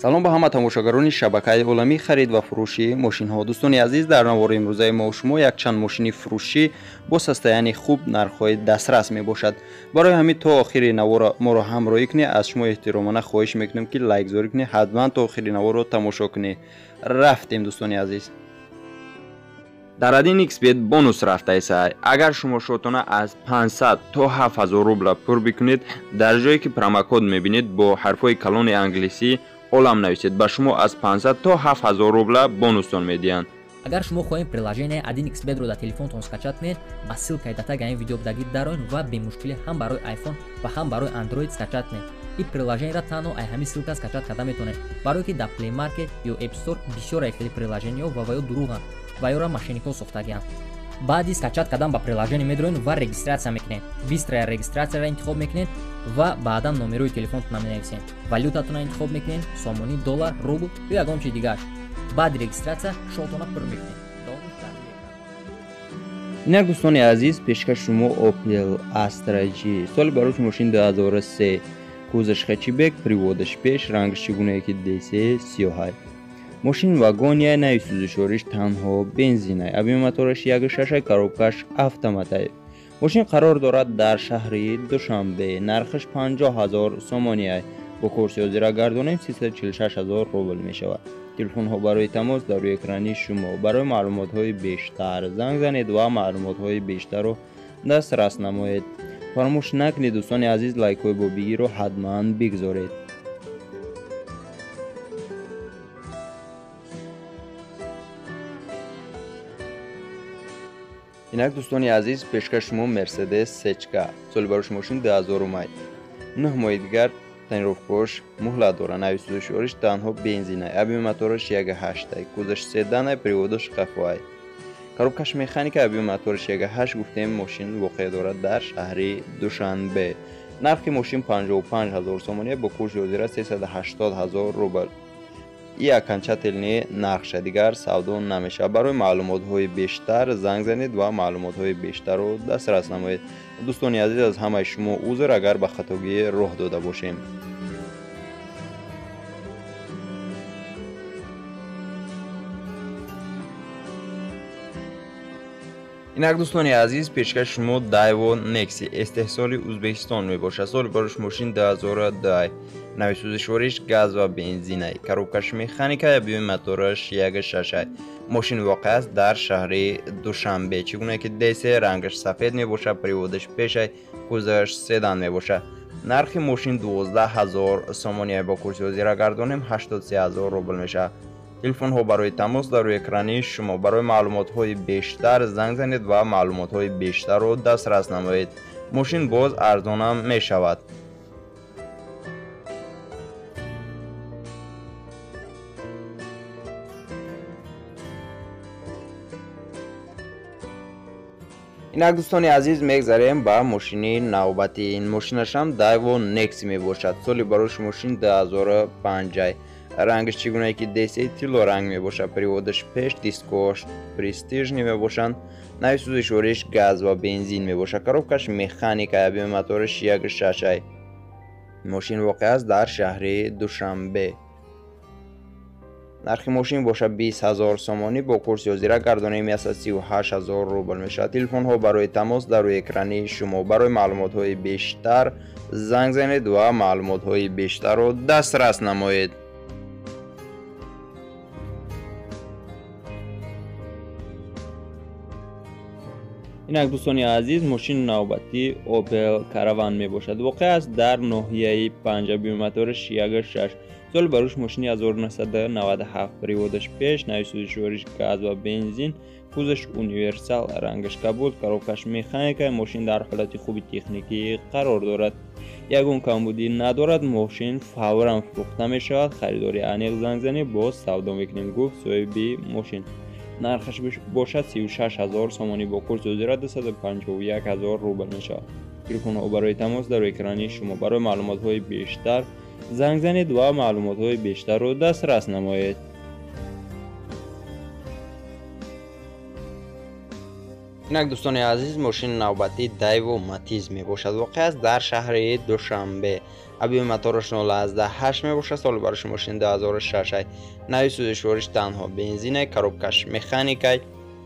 салом ба ҳама тамошогарони шабакаи оламӣ харид ва фурӯши мошинҳо. дӯстони азиз, дар навори имрӯзаи мо шумо якчанд мошини фурӯшӣ бо состоянии хуб нархҳои дастрас мебошад. барои ҳамин то охири навора моро ҳамроҳӣ кунед. аз шумо эҳтиромона хоҳиш мекунем ки лайкзорӣ кунед, ҳатман то охири наворро тамошо кунед. рафтем дӯстони азиз. дар Adin XBet бонус рафтаисай. агар шумо шотона аз 500 то 7000 рубла пур бикунед, дар ҷое ки промокод мебинед бо ҳарфҳои калони англисӣ олам нависед, ба шумо аз 500 то 7000 рубла бонустон медиҳанд. агар шумо хоҳем приложение Adin XBet-ро дар телефонтон скачат кунед, ба ссилкаи дар таги ин видео будагӣ дароин ва бемушкилӣ ҳам барои iPhone ва ҳам барои Android скачат кунед. ин приложениеро танҳо ай ҳамин ссилка скачат карда метавонед, барое ки дар Play Market ё App Store бисёр ихтилофи приложениҳо ва ё дуруғанд ва ёро мошиннико сохтагианд. баъди скачат кардан ба приложение медроед ва регистратсия мекунед. бистрая регистратсияро интихоб мекунед ва баъдан номерои телефонтон менависед. валютатонро интихоб мекунед, сомонӣ, доллар, рубл ё ягон чизи дигааш. баъди регистратсия шотона пур мекунед. инак дӯстони азиз, пешкаш шумо Opel Astra G соли барош мошин 2003, кузаш хэтчбек, приводаш пеш, рангаш чигунае ки DC сиёҳай. мошин вагония, нави сӯзишориш танҳо бензинай, абимотораш 1.6, коробкаш автоматай. мошин қарор дорад дар шаҳри Душанбе, нархаш 50000 сомонияй. бо курси ҳозира гардонем 346000 рубл мешавад. телефонҳо барои тамос дар рӯи экрани шумо. барои маълумотҳои бештар занг занед ва маълумотҳои бештарро дастрас намоед. фаромӯш накунед дӯстони азиз, лайкҳои бобигиро ҳатман бигзоред. инак дӯстони азиз, пешкаш шумо Mercedes Sechka соли барош мошин 2000 май. 9 моҳи дигар тонировкош муҳлат дорад. нави сӯзишориш танҳо бензинай, абимотораш 1.8, кузаш седанай, приводаш қафоай. коробкаш механика, абимотораш 1.8. гуфтем мошин воқеъ дорад дар шаҳри Душанбе. нархи мошин 55000 сомония, бо курси ҳозира 380000 рубл. ин окончательни нархша, дигар савдо намешавад. барои маълумотҳои бештар занг занед ва маълумотҳои бештарро дастрас намоед. дӯстони азиз, аз ҳамаи шумо узр агар ба хатогӣ роҳ дода бошем. инак дӯстони азиз, пешкаш шумо Daewoo Nexi истеҳсоли Ӯзбекистон мебошад. соли барош мошин 2002, нави сӯзишориш газ ва бензинай, коробкаш механика, абимотораш 1.6. мошин воқеъ аст дар шаҳри Душанбе, чигуне ки DC, рангаш сафед мебошад, приводаш пешай, кузаш седан мебошад. нархи мошин 12000 сомония, бо курси ҳозира гардонем 83000 рубл мешавад. телефонҳо барои тамос дар рӯи экрани шумо. барои маълумотҳои бештар занг занед ва маълумотҳои бештарро дастрас намоед. мошин боз арзонам мешавад. инак дӯстони азиз, мегзарем ба мошини навбатӣ. ин мошинашам Daewoo Nexi мебошад. соли барош мошин 2005, рангаш чигунае ки DC тилло ранг мебошад, приводаш пеш, дискош престижни мебошанд, нави сӯзишориш газ ва бензин мебошад, коробкаш механика, абимотораш 1.6. мошин воқеъ аст дар шаҳри Душанбе. нархи мошин бошад 20000 сомонӣ, бо курси ҳозира гардонем 38000 рубл мешавад. телефонҳо барои тамос дар рӯи экрани шумо. барои маълумотҳои бештар занг занед ва маълумотҳои бештарро дастрас намоед. инак дӯстони азиз, мошини навбатӣ Opel Caravan мебошад. воқеъ аст дар ноҳияи Панҷ, абимотораш 1.6. соли барош мошини 1997, приводаш пеш, нави сӯзишориш газ ва бензин, кузаш универсал, рангаш кабуд, коробкаш механика. мошин дар ҳолати хуби техникӣ қарор дорад, ягон камбудӣ надорад. мошин фавран фурӯхта мешавад. харидори аниқ занг занед, боз савдо мекунем, гуфт соҳиби мошин. нархаш бошад 36000 сомонӣ, бо курси ҳозира 251000 рубл мешавад. телефонҳо барои тамос дар экрани шумо. барои маълумотҳои бештар занг занед ва маълумотҳои бештарро дастрас намоед. اینک دوستان عزیز ماشین نوبتی دایو ماتیز می باشد. واقع است در شهر دوشنبه. ابی موتورش 018 می باشد. سال برش ماشین 2006. نوی سوزشوارش تنها بنزینه. کروبکش مکانیکی.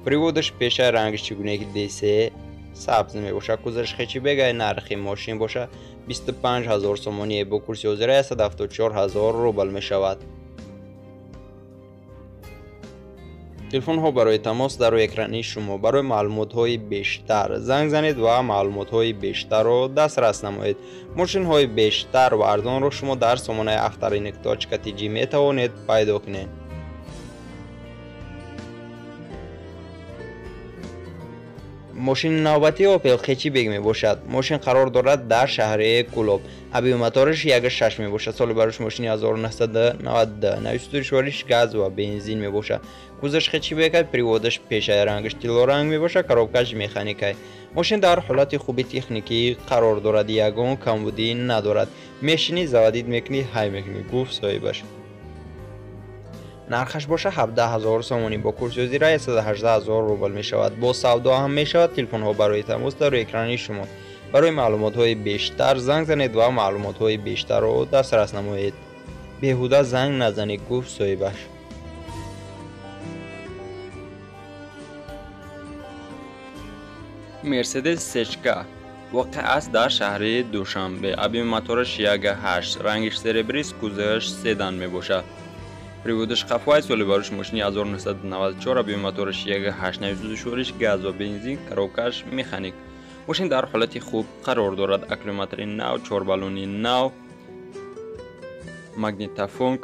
پریودش پیش رنگش چگونه که دیسه سبز می باشد. کوزش خیچی بگه نرخی ماشین باشد 25000 سومانی با کرسی وزیره 174,000 روبل می شود. تلفن ها برای تماس در روی اکرانی شما. برای معلومات های بیشتر زنگ زنید و معلومات های بیشتر رو دسترس نمایید. ماشین های بیشتر و ارزان رو شما در سامانه afterinic.kg می توانید پیدا کنید. ماشین نوبتی اوپل خیچی بیگ می باشد. ماشین قرار دارد در شهر کلوب. ابی موتورش 1.6 می باشد. سال برش ماشین 1990. نوی سوزشوارش گاز و بنزین می باشد. کوزش خیچی بیگ پریودش پیش رنگش تیلو رنگ می باشد. کروبکش مکانیکی. ماشین در حالت خوبی تکنیکی قرار دارد. یگان کمبودی ندارد. میشینی زوادید میکنی های میکنی گفت صاحبش. نرخش باشه 17,000 سومانی با کرسی وزیره 118,000 روبل می شود. با سودا هم می شود. تلفن ها برای تماس در روی اکرانی شما. برای معلومات های بیشتر زنگ زنید و معلومات های بیشتر رو دسترس نمایید. بیهوده زنگ نزنید گفت صاحبش. مرسدس سچکا واقع است در شهر دوشنبه. ابی موتورش 1.8 رنگش سربریس کوزش سدان می باشد. پریودش خفای سال برش ماشین 1994. ابی موتورش 1.8 نوی سوزشوارش گاز و بنزین کروبکش مکانیک. ماشین در حالت خوب قرار دارد. اکلیماتر نو 4 بالونی نو ماگنیتوفون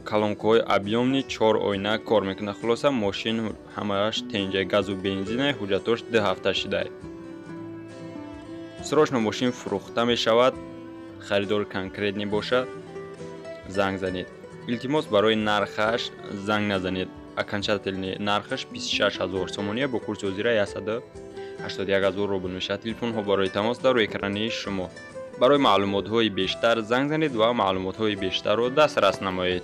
کلونکوی объемный 4 oyna کار میکنه. خلاصه ماشین همش تنجه گاز و بنزینه. حجتش 2 هفته شده. سراشنا ماشین فروخته می شود. خریدار کنکریت باشد زنگ زنید. التماس برای نرخش زنگ نزنید. окончательный نرخش 26,000 سومانی با کورس وزیره 181,000 روبل می شود. تلفن ها برای تماس در روی اکرانی شما. برای معلومات های بیشتر زنگ زنید و معلومات های بیشتر رو دسترس نمایید.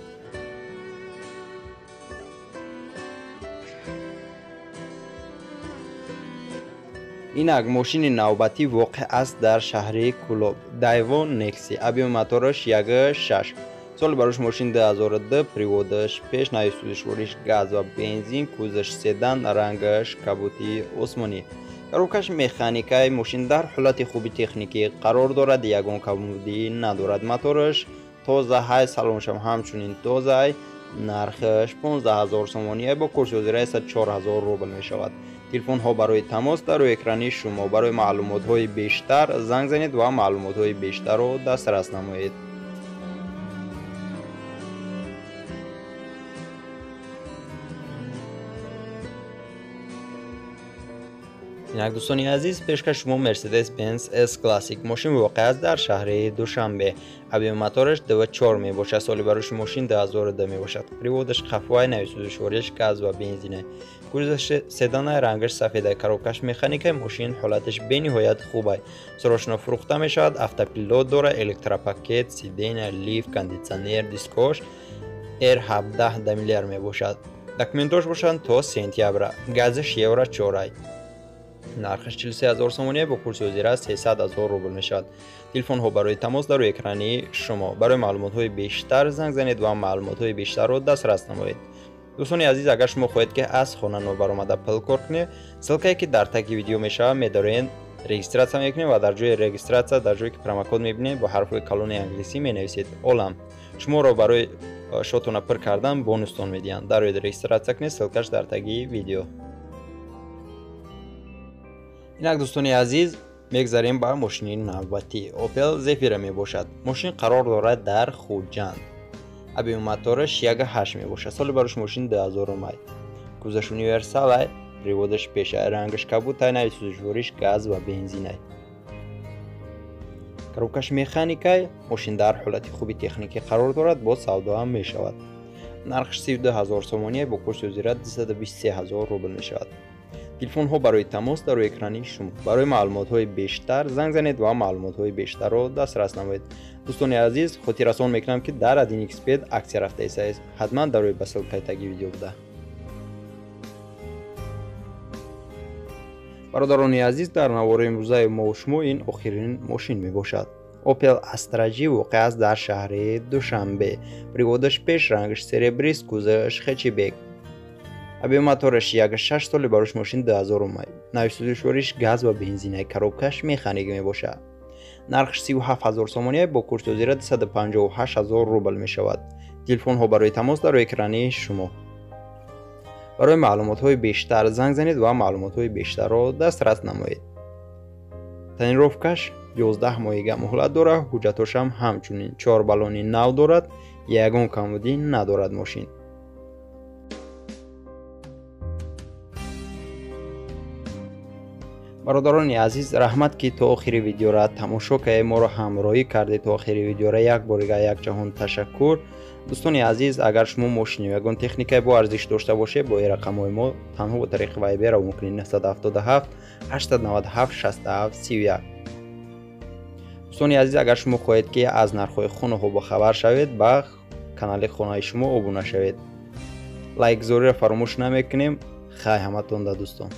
اینک ماشین نوبتی واقع است در شهر کلوب. دایو نکسی. ابی موتورش 1.6 سال برش ماشین 2002. پریودش پیش نوی سوزشوارش گاز و بنزین کوزش سدان رنگش کبوتی عثمانی. کروبکش مکانیکی. ماشین در حالت خوبی تکنیکی قرار دارد. یگان کمبودی ندارد. موتورش تازه های سالونش هم همچنین تازه. نرخش 15,000 سومانی با کرسی وزیره 104,000 روبل می شود. تلفن ها برای تماس در روی اکرانی شما. برای معلومات های بیشتر زنگ زنید و معلومات های بیشتر رو دسترس نمایید. اینک دوستان عزیز پیشکش شما مرسدس بنز اس کلاسیک ماشین واقع است در شهر دوشنبه. ابی موتورش 2.4 می باشد. سال برش ماشین 2002 می باشد. پریودش خفای نوی سوزشوارش گاز و بنزینه. کوزش سدان رنگش سفیده. کروبکش مکانیکی. ماشین حالتش به نهایت خوبه. سراشنا فروخته می شود. автопилот داره. الکتروپاکت، سیدین، لیف، کاندیشنر، دیسکوش ایر 17 دمیلر می باشد. دکمنتوش باشند تا سنتیبر. گازش یورو 4. نرخش 43,000 سومانی با کورس وزیره 300,000 روبل می شود. تلفن ها برای تماس در روی اکرانی شما. برای معلومات های بیشتر زنگ زنید و معلومات های بیشتر رو دسترس نمایید. دوستان عزیز اگر شما خواهید که از خانه نو برآمده پل کار کنید سلکایی که در تگ ویدیو میشه میدارین رجیستراسیون میکنید و در جای رجیستراسیون در جایی که پرومو میبینید با حرف کلون انگلیسی می نویسید اولم. شما رو برای شاتون پر کردن بونوستون میدین. در روی رجیستراسیون کنید سلکش در تگ ویدیو. اینک دوستان عزیز میگذاریم با ماشین نوبتی اوپل زفیر می باشد. ماشین قرار دارد در خوجند. ابی موتورش 1.8 می باشد. سال برش ماشین 2000 می. کوزش یونیورسال. پریودش پیش رنگش کبوت. نوی سوزشوارش گاز و بنزینه. کروبکش مکانیکی. ماشین در حالت خوبی تکنیکی قرار دارد. با سودا هم می شود. نرخش 32,000 سومانی با کورس وزیره 223,000 روبل می شود. تلفن ها برای تماس در روی اکرانی شما. برای معلومات های بیشتر زنگ زنید و معلومات های بیشتر رو دسترس نمایید. دوستان عزیز خودی رسان میکنم که در ادینیکس پید عکس رفته است. حتما در روی بسل تگ ویدیو بوده. برادران عزیز، در نوار امروزه ما و شما این آخرین ماشین می باشد. اوپل استراجی واقع است در شهر دوشنبه. پریودش پیش رنگش سربریس، کوزش خچی بیگ. ابی موتورش 1.6 سال باروش ماشین 2000 اومد. نوع سوزشوریش گاز و بنزینه، کروبکش مکانیک می باشد. نرخش 37000 سومونیه با کورس وزارت 158000 روبل می شود. تلفن ها برای تماس در اکرانی شما. برای معلومات های بیشتر زنگ زنید و معلومات های بیشتر را دسترس نمایید. تنیروفکش 11 ماهگی مهلت دارد. حجتش هم همچنین 4 بالونی نو دارد. یگان کمودی ندارد ماشین. برادران عزیز، رحمت که تا آخر ویدیو را تماشا که ما را همراهی کردید. تا آخر ویدیو را یک بار یک جهان تشکر. دوستان عزیز، اگر شما ماشین یا یگان تکنیک با ارزش داشته باشه، با این رقم های ما تنها با طریق وایبر و ممکن 977 897 67 31. دوستان عزیز، اگر شما خواهید که از نرخ‌های خانه ها با خبر شوید، با کانال خانه شما ابونه شوید. لایک زوری را فراموش نمیکنیم. خیلی همتون دوستان.